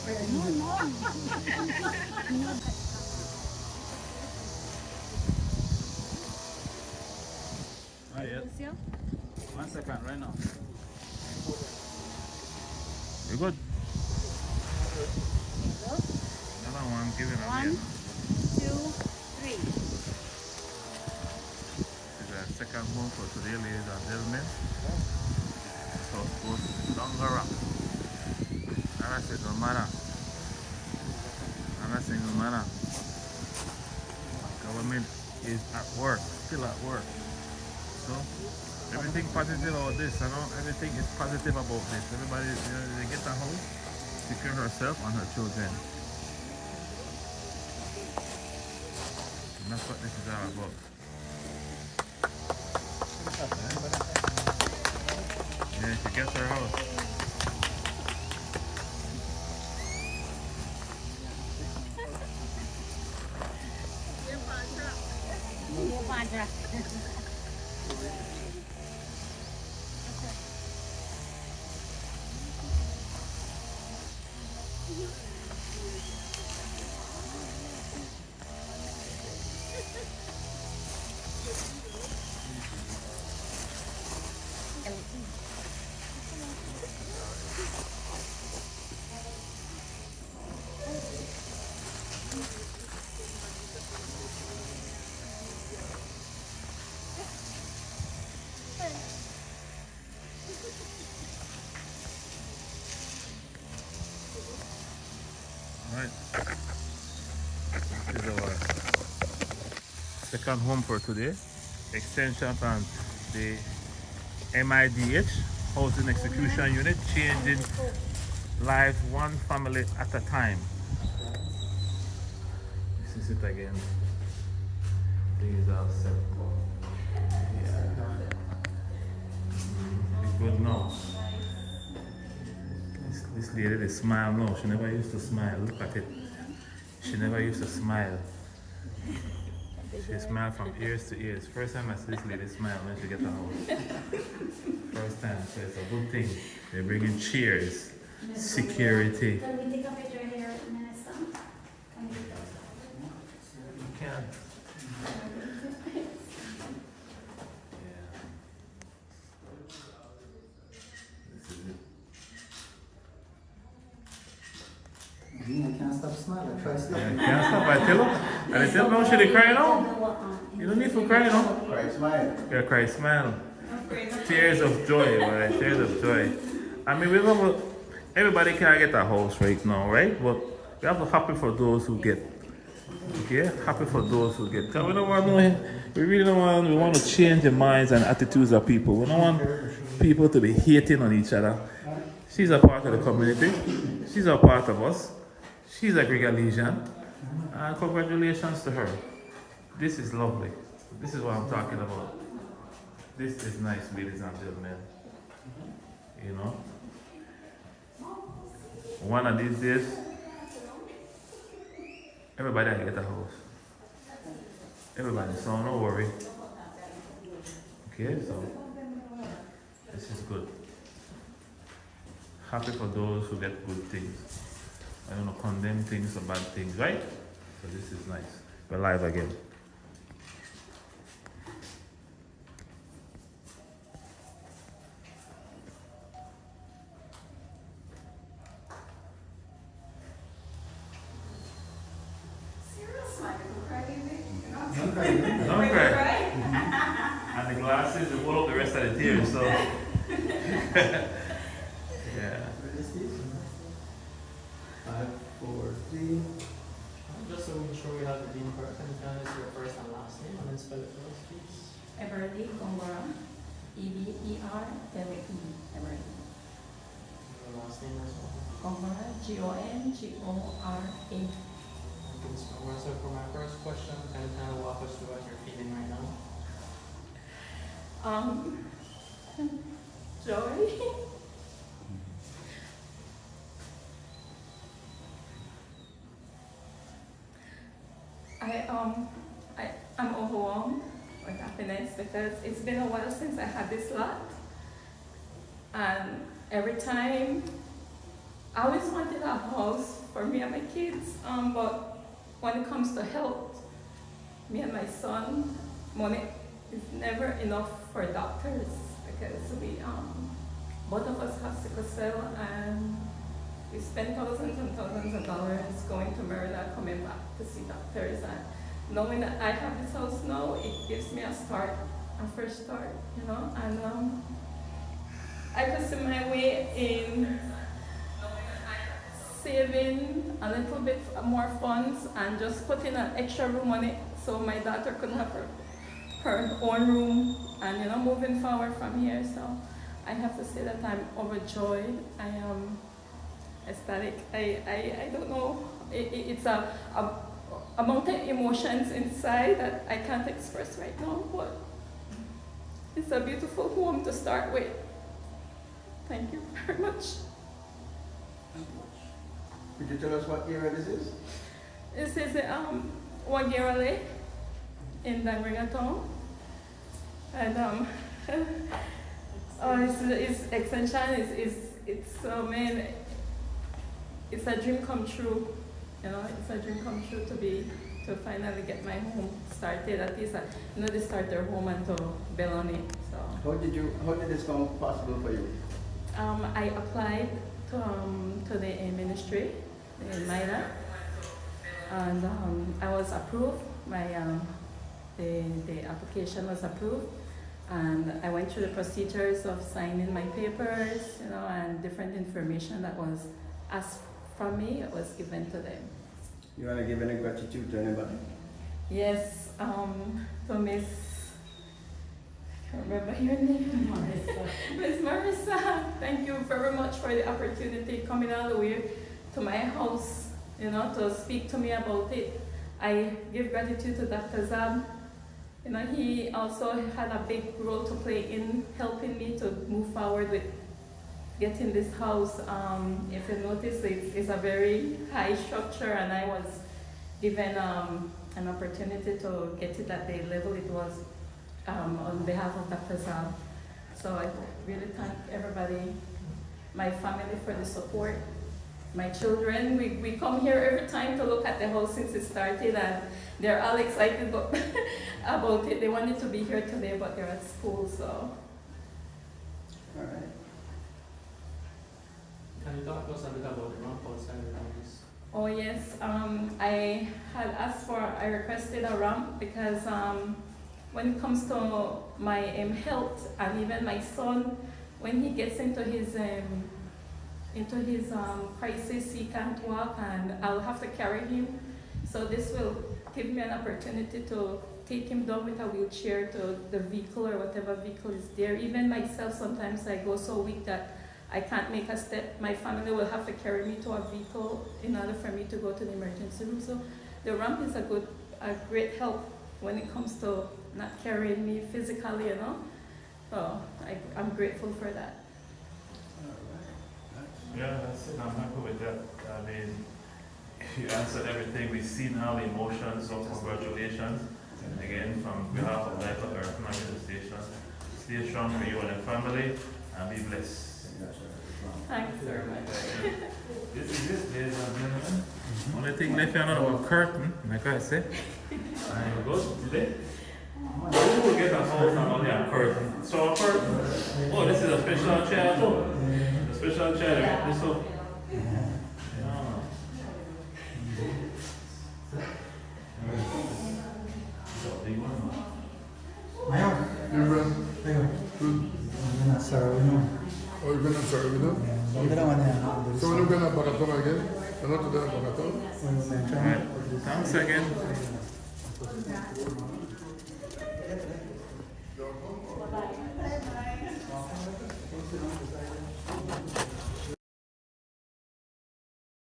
Not yet. 1 second, right now. You good? Another one, give it a 1, 2, 3. This is our second home for today, ladies and gentlemen. So goes to the longer rock. Not a single matter. Not a single matter. Government is at work, still at work. So everything positive about this, you know, everything is positive about this. Everybody, you know, they get a house, secure herself and her children. And that's what this is all about. Yeah, she gets her house. Right. This is our second home for today. Extension from the MIDH, Housing Execution Unit, changing lives one family at a time. This is it again. These are set. Yeah. It's good now. This lady, they smile now. She never used to smile. Look at it. She never used to smile. She smiled from ears to ears. First time I see this lady smile when she gets a house. First time, so it's a good thing. They bring in cheers, security. Can we take a picture here, Minister? You can. I can't stop smiling. Try stop. Yeah, can't stop. I tell her. I tell her, no, she dey cry now. You don't need to cry now. Cry smile. Yeah, cry, smile. Tears of joy, right? Tears of joy. I mean, we love everybody can't get a house right now, right? But we have to happy for those who get. Okay, happy for those who get. Cause we don't want we really don't want. We want to change the minds and attitudes of people. We don't want people to be hating on each other. She's a part of the community. She's a part of us. She's a Greek Legion. And congratulations to her. This is lovely. This is what I'm talking about. This is nice, ladies and gentlemen. You know? One of these days, everybody can get a house. Everybody, so no worry. Okay, so this is good. Happy for those who get good things. I don't know, condemn things or bad things, right? So this is nice. We're live again. Don't cry. And the glasses will hold up the rest of the tears, so. Yeah. 5, 4, 3. Just so we're sure we have the name correct, can you tell us your first and last name and then spell it for us, please? Everly Gongora, EBER, L-E, Everly. Your last name as well. Gongora, Gongora. Thank you, Ms. Gongora. So for my first question, can you kind of walk us through what you're feeling right now? Joy. I'm overwhelmed with happiness because it's been a while since I had this lot, and every time I always wanted a house for me and my kids, but when it comes to health, me and my son, money is never enough for doctors because we, both of us have sickle cell and we spend thousands and thousands of dollars going to Merida, coming back to see doctors. And knowing that I have this house now, it gives me a start, a fresh start, you know. And I could see my way in saving a little bit more funds and just putting an extra room on it so my daughter could have her own room and, you know, moving forward from here. So I have to say that I'm overjoyed. I am ecstatic. I don't know. It's a mountain of emotions inside that I can't express right now, but it's a beautiful home to start with. Thank you very much. Could you tell us what area this is? This is Wabagari in Dangrigatown. And it's extension it's man, it's a dream come true. You know, it's a dream come true to finally get my home started. At least to start their home and to build on it. So How did this come possible for you? I applied to the ministry in Maida, and I was approved. The application was approved, and I went through the procedures of signing my papers, you know, and different information that was asked from me. It was given to them. You want to give any gratitude to anybody? Yes, to Miss. I can't remember your name. Marissa. Miss Marissa, thank you very much for the opportunity coming all the way to my house, you know, to speak to me about it. I give gratitude to Dr. Zab. You know, he also had a big role to play in helping me to move forward with getting this house. If you notice, it's a very high structure, and I was given an opportunity to get it at the level it was on behalf of Dr. Zab. So I really thank everybody, my family for the support, my children. We come here every time to look at the house since it started, and they're all excited about it. They wanted to be here today, but they're at school, so. All right. Can you talk to us a bit about the ramp outside the house? Oh yes, I had asked for, I requested a ramp because when it comes to my health, and even my son, when he gets into his crisis, he can't walk, and I'll have to carry him. So this will give me an opportunity to take him down with a wheelchair to the vehicle or whatever vehicle is there. Even myself, sometimes I go so weak that I can't make a step. My family will have to carry me to a vehicle in order for me to go to the emergency room. So the ramp is a great help when it comes to not carrying me physically, you know. So I'm grateful for that. Yeah, that's it. I'm happy with that. I mean, you answered everything. We've seen all the emotions, so congratulations. And again, from behalf of DYFA Garifuna Wabagari, stay strong for you and your family, and be blessed. Thanks very much. This is it, ladies and gentlemen. Only thing left here now is a curtain, like I said. And we go today. We will get a house and only a curtain. So a curtain. Oh, this is a special chair too. A special chair. They make this up. I'm gonna serve, you know. Oh, you're gonna start with them? I'm gonna wanna do So when you're gonna Bagaton again? You're not to the Bagaton? this. Alright, thanks again.